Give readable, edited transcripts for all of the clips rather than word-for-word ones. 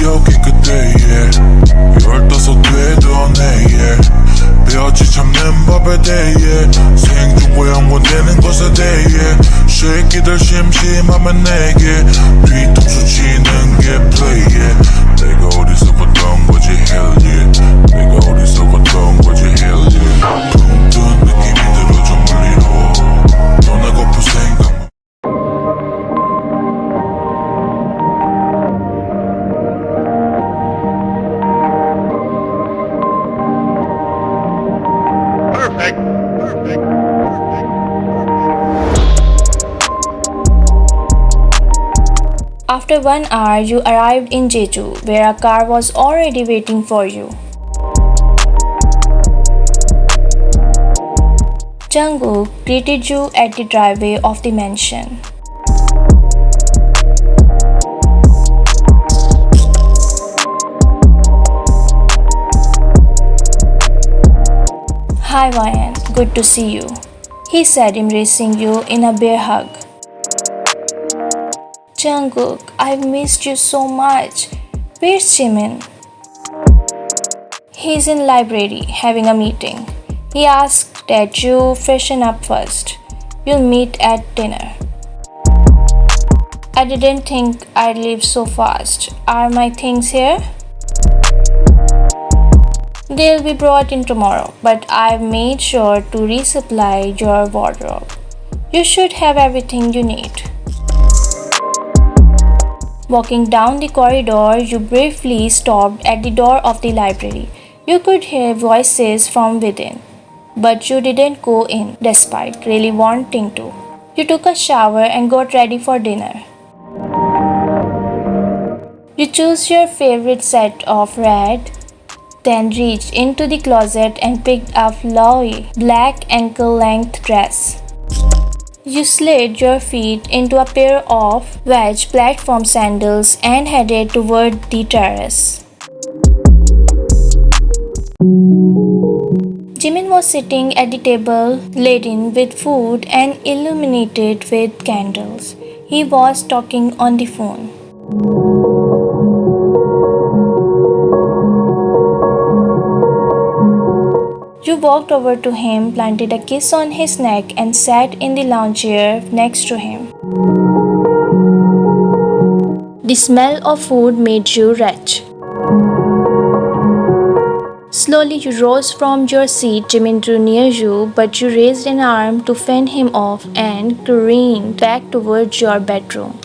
기억이 그때에 15 되던 해에 배어지 참는 법에 대해 생중고 연관되는 것에 대해 새끼들 심심하면 내게 뒤통수 치는 게 플레이에 내가 어디서 봤던 거지 hell yeah 내가 어디서 봤던 거지 hell yeah 붕 뜬 느낌이 들어 저 멀리로 떠나고픈 생각 After 1 hour, you arrived in Jeju, where a car was already waiting for you. Jungkook greeted you at the driveway of the mansion. Hi Ryan, good to see you, he said, embracing you in a bear hug. Jungkook, I've missed you so much. Where's Jimin? He's in library having a meeting. He asked that you freshen up first. You'll meet at dinner. I didn't think I'd leave so fast. Are my things here? They'll be brought in tomorrow, but I've made sure to resupply your wardrobe. You should have everything you need. Walking down the corridor, you briefly stopped at the door of the library. You could hear voices from within, but you didn't go in despite really wanting to. You took a shower and got ready for dinner. You chose your favorite set of red, then reached into the closet and picked up Lowy black ankle-length dress. You slid your feet into a pair of wedge platform sandals and headed toward the terrace. Jimin was sitting at the table laden with food and illuminated with candles. He was talking on the phone. You walked over to him, planted a kiss on his neck, and sat in the lounge chair next to him. The smell of food made you retch. Slowly you rose from your seat. Jimin drew near you, but you raised an arm to fend him off and careened back towards your bedroom.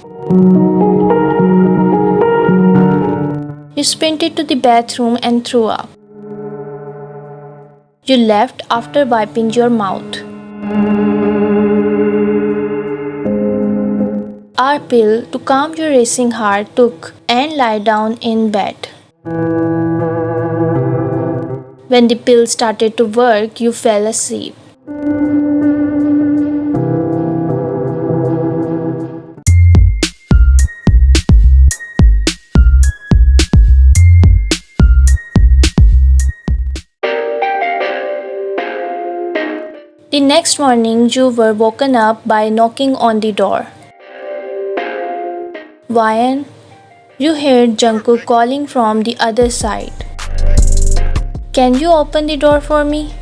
You sprinted to the bathroom and threw up. You left after wiping your mouth. Our pill to calm your racing heart took and lie down in bed. When the pill started to work, you fell asleep. The next morning, you were woken up by knocking on the door. Ryan, you heard Jungkook calling from the other side. Can you open the door for me?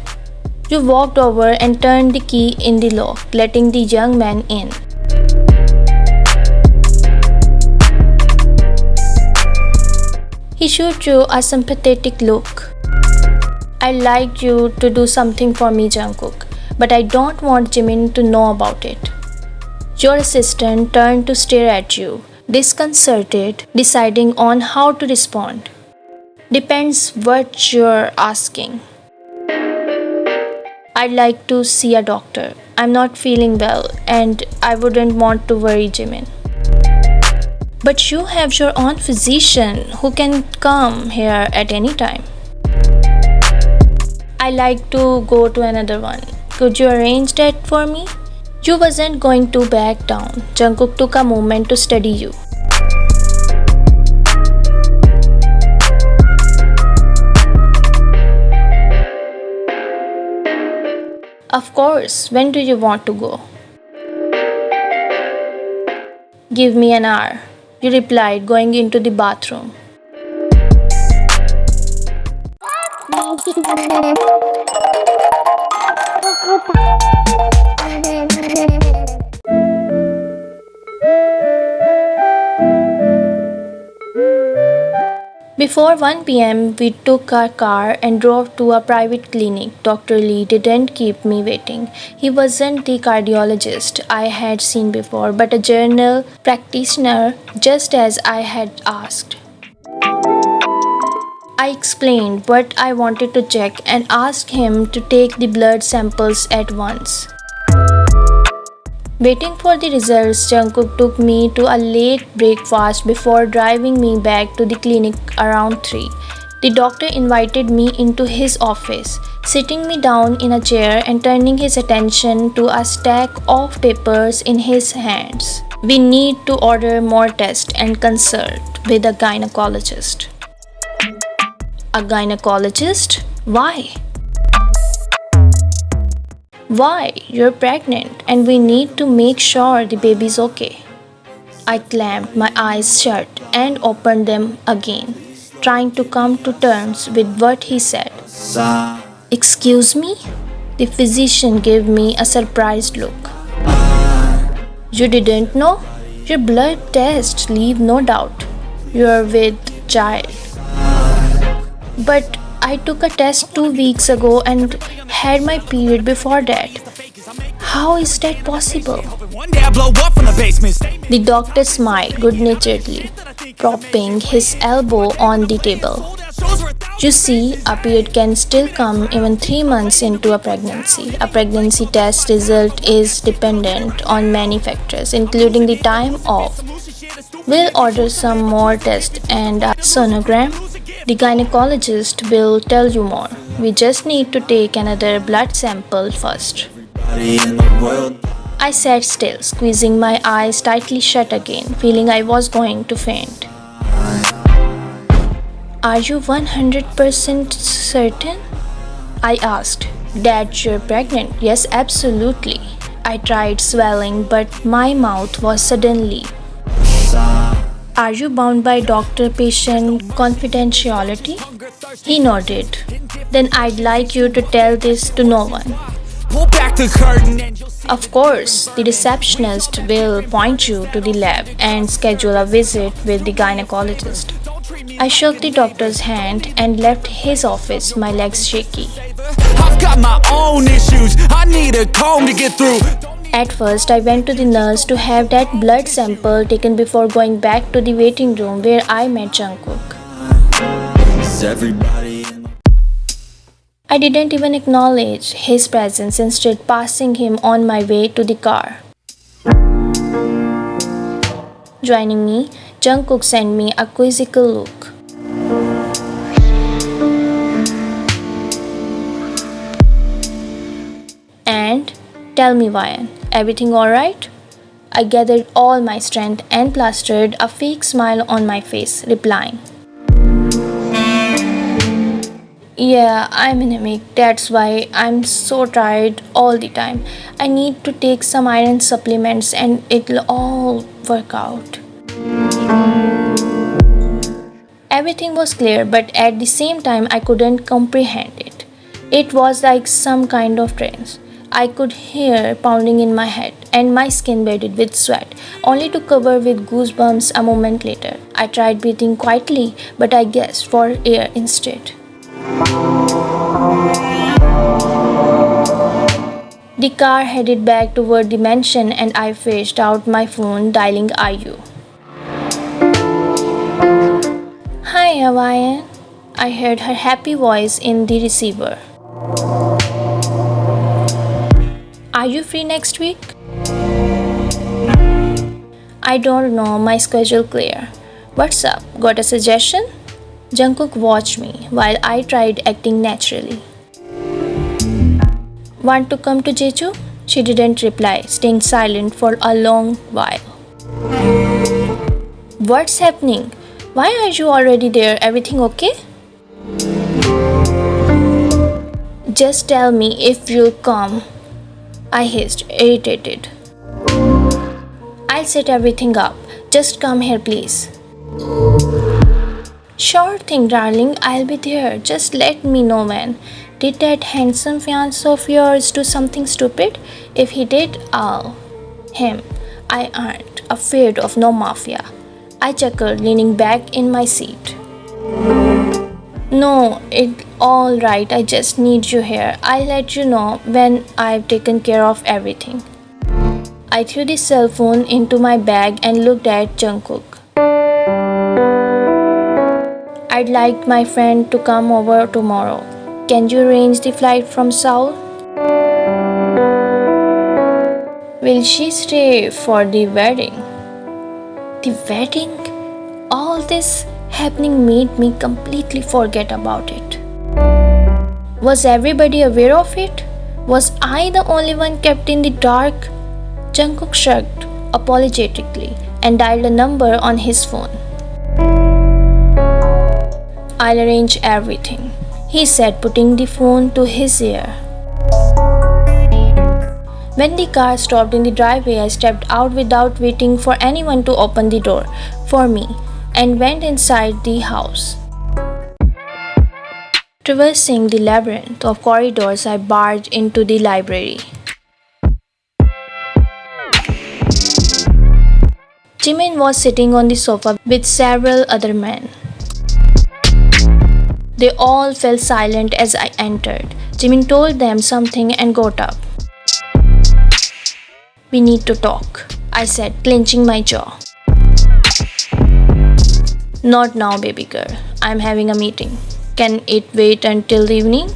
You walked over and turned the key in the lock, letting the young man in. He shot you a sympathetic look. I'd like you to do something for me, Jungkook, but I don't want Jimin to know about it. Your assistant turned to stare at you, disconcerted, deciding on how to respond. Depends what you're asking. I'd like to see a doctor. I'm not feeling well and I wouldn't want to worry Jimin. But you have your own physician who can come here at any time. I like to go to another one. Could you arrange that for me? You wasn't going to back down. Jungkook took a moment to study you. Of course, when do you want to go? Give me an hour, you replied, going into the bathroom. Before 1 pm, we took our car and drove to a private clinic. Dr. Lee didn't keep me waiting. He wasn't the cardiologist I had seen before, but a general practitioner, just as I had asked. I explained what I wanted to check and asked him to take the blood samples at once. Waiting for the results, Jungkook took me to a late breakfast before driving me back to the clinic around 3. The doctor invited me into his office, sitting me down in a chair and turning his attention to a stack of papers in his hands. We need to order more tests and consult with a gynecologist. A gynecologist? Why? Why? You're pregnant and we need to make sure the baby's okay. I clamped my eyes shut and opened them again, trying to come to terms with what he said. Excuse me? The physician gave me a surprised look. You didn't know? Your blood tests leave no doubt. You're with child. But I took a test 2 weeks ago and had my period before that. How is that possible? The doctor smiled good-naturedly, propping his elbow on the table. You see, a period can still come even 3 months into a pregnancy. A pregnancy test result is dependent on many factors, including the time off. We'll order some more tests and a sonogram. The gynecologist will tell you more. We just need to take another blood sample first. I sat still, squeezing my eyes tightly shut again, feeling I was going to faint. Are you 100% certain? I asked. That you're pregnant? Yes, absolutely. I tried swallowing, but my mouth was suddenly. Are you bound by doctor-patient confidentiality? He nodded. Then I'd like you to tell this to no one. Of course, the receptionist will point you to the lab and schedule a visit with the gynecologist. I shook the doctor's hand and left his office, my legs shaky. I've got my own issues. I need a comb to get through. At first, I went to the nurse to have that blood sample taken before going back to the waiting room where I met Jungkook. I didn't even acknowledge his presence, instead passing him on my way to the car. Joining me, Jungkook sent me a quizzical look. And, tell me, Ryan, everything alright? I gathered all my strength and plastered a fake smile on my face, replying. Yeah, I'm anemic. That's why I'm so tired all the time. I need to take some iron supplements and it'll all work out. Everything was clear, but at the same time I couldn't comprehend it. It was like some kind of trance. I could hear pounding in my head and my skin beaded with sweat, only to cover with goosebumps a moment later. I tried breathing quietly, but I gasped for air instead. The car headed back toward the mansion and I fished out my phone, dialing IU. Hi, Hawaiian. I heard her happy voice in the receiver. Are you free next week? I don't know, my schedule clear. What's up? Got a suggestion? Jungkook watched me while I tried acting naturally. Want to come to Jeju? She didn't reply, staying silent for a long while. What's happening? Why are you already there? Everything okay? Just tell me if you'll come. I hissed, irritated. I'll set everything up. Just come here, please. Sure thing, darling, I'll be there. Just let me know when. Did that handsome fiancé of yours do something stupid? If he did, I'll. Him. I aren't afraid of no mafia. I chuckled, leaning back in my seat. No, it's all right. I just need you here. I'll let you know when I've taken care of everything. I threw the cell phone into my bag and looked at Jungkook. I'd like my friend to come over tomorrow. Can you arrange the flight from Seoul? Will she stay for the wedding? The wedding? All this happening made me completely forget about it. Was everybody aware of it? Was I the only one kept in the dark? Jungkook shrugged apologetically and dialed a number on his phone. I'll arrange everything, he said, putting the phone to his ear. When the car stopped in the driveway, I stepped out without waiting for anyone to open the door for me and went inside the house. Traversing the labyrinth of corridors, I barged into the library. Jimin was sitting on the sofa with several other men. They all fell silent as I entered. Jimin told them something and got up. We need to talk, I said, clenching my jaw. Not now, baby girl. I'm having a meeting. Can it wait until the evening?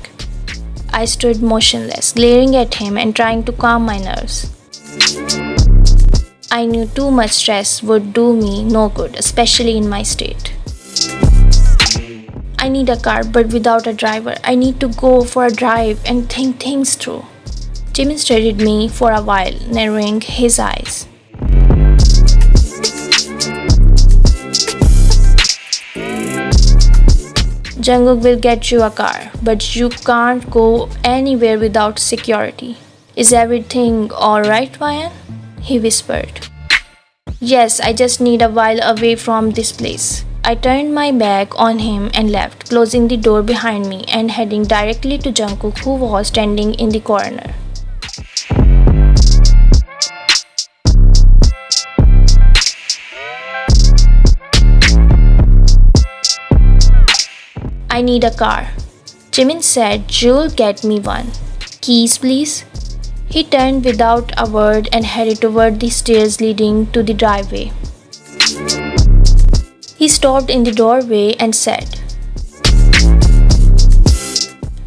I stood motionless, glaring at him and trying to calm my nerves. I knew too much stress would do me no good, especially in my state. I need a car, but without a driver. I need to go for a drive and think things through. Jimin studied me for a while, narrowing his eyes. Jungkook will get you a car, but you can't go anywhere without security. Is everything alright, Ryan? He whispered. Yes, I just need a while away from this place. I turned my back on him and left, closing the door behind me and heading directly to Jungkook, who was standing in the corner. I need a car. Jimin said you'll get me one. Keys, please. He turned without a word and headed toward the stairs leading to the driveway. He stopped in the doorway and said,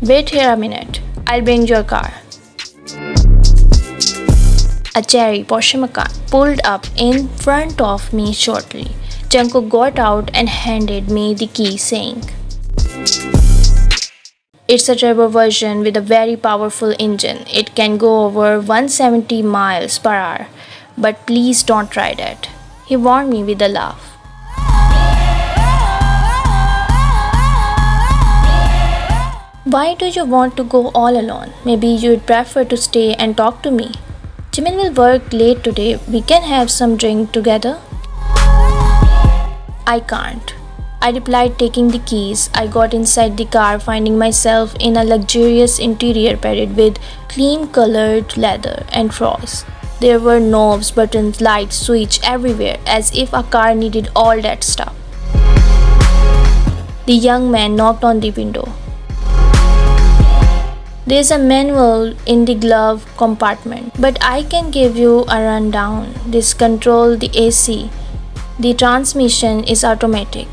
Wait here a minute. I'll bring your car. A cherry Porsche Macan pulled up in front of me shortly. Jungkook got out and handed me the key, saying, It's a turbo version with a very powerful engine. It can go over 170 miles per hour. But please don't try that. He warned me with a laugh. Why do you want to go all alone? Maybe you'd prefer to stay and talk to me. Jimin will work late today. We can have some drink together. I can't. I replied, taking the keys. I got inside the car, finding myself in a luxurious interior padded with cream-colored leather and frost. There were knobs, buttons, lights, switch everywhere, as if a car needed all that stuff. The young man knocked on the window. There's a manual in the glove compartment, but I can give you a rundown. This controls the AC. The transmission is automatic.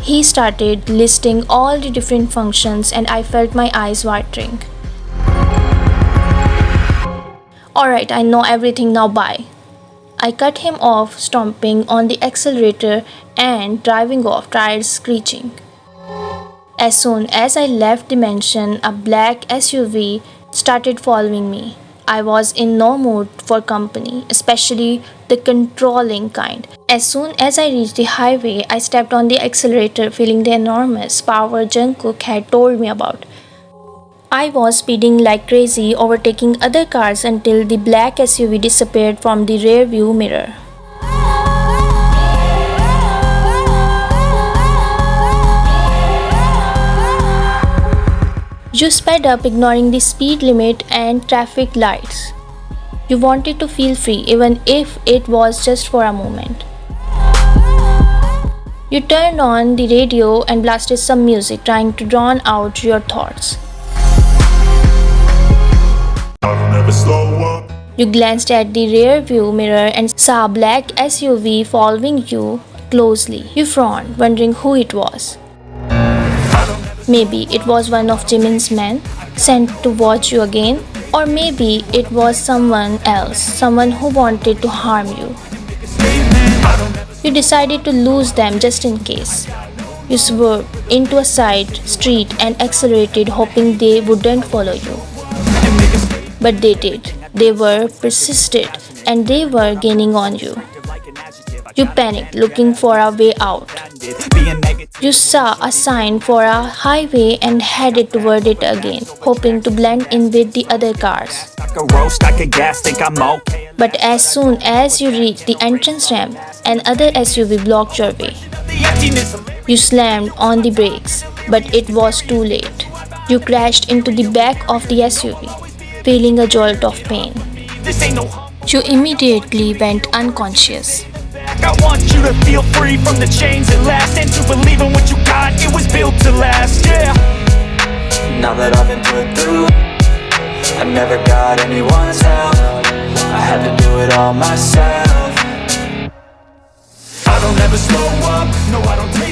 He started listing all the different functions and I felt my eyes watering. Alright, I know everything now, bye. I cut him off, stomping on the accelerator and driving off, tires screeching. As soon as I left the mansion, a black SUV started following me. I was in no mood for company, especially the controlling kind. As soon as I reached the highway, I stepped on the accelerator, feeling the enormous power Jungkook had told me about. I was speeding like crazy, overtaking other cars until the black SUV disappeared from the rearview mirror. You sped up, ignoring the speed limit and traffic lights. You wanted to feel free, even if it was just for a moment. You turned on the radio and blasted some music, trying to drown out your thoughts. You glanced at the rear view mirror and saw a black SUV following you closely. You frowned, wondering who it was. Maybe it was one of Jimin's men, sent to watch you again. Or maybe it was someone else, someone who wanted to harm you. You decided to lose them just in case. You swerved into a side street and accelerated, hoping they wouldn't follow you. But they did. They were persistent and they were gaining on you. You panicked, looking for a way out. You saw a sign for a highway and headed toward it again, hoping to blend in with the other cars. But as soon as you reached the entrance ramp, another SUV blocked your way. You slammed on the brakes, but it was too late. You crashed into the back of the SUV, feeling a jolt of pain. You immediately went unconscious. I want you to feel free from the chains at last, and to believe in what you got, it was built to last, yeah. Now that I've been put through, I never got anyone's help. I had to do it all myself. I don't ever slow up, no I don't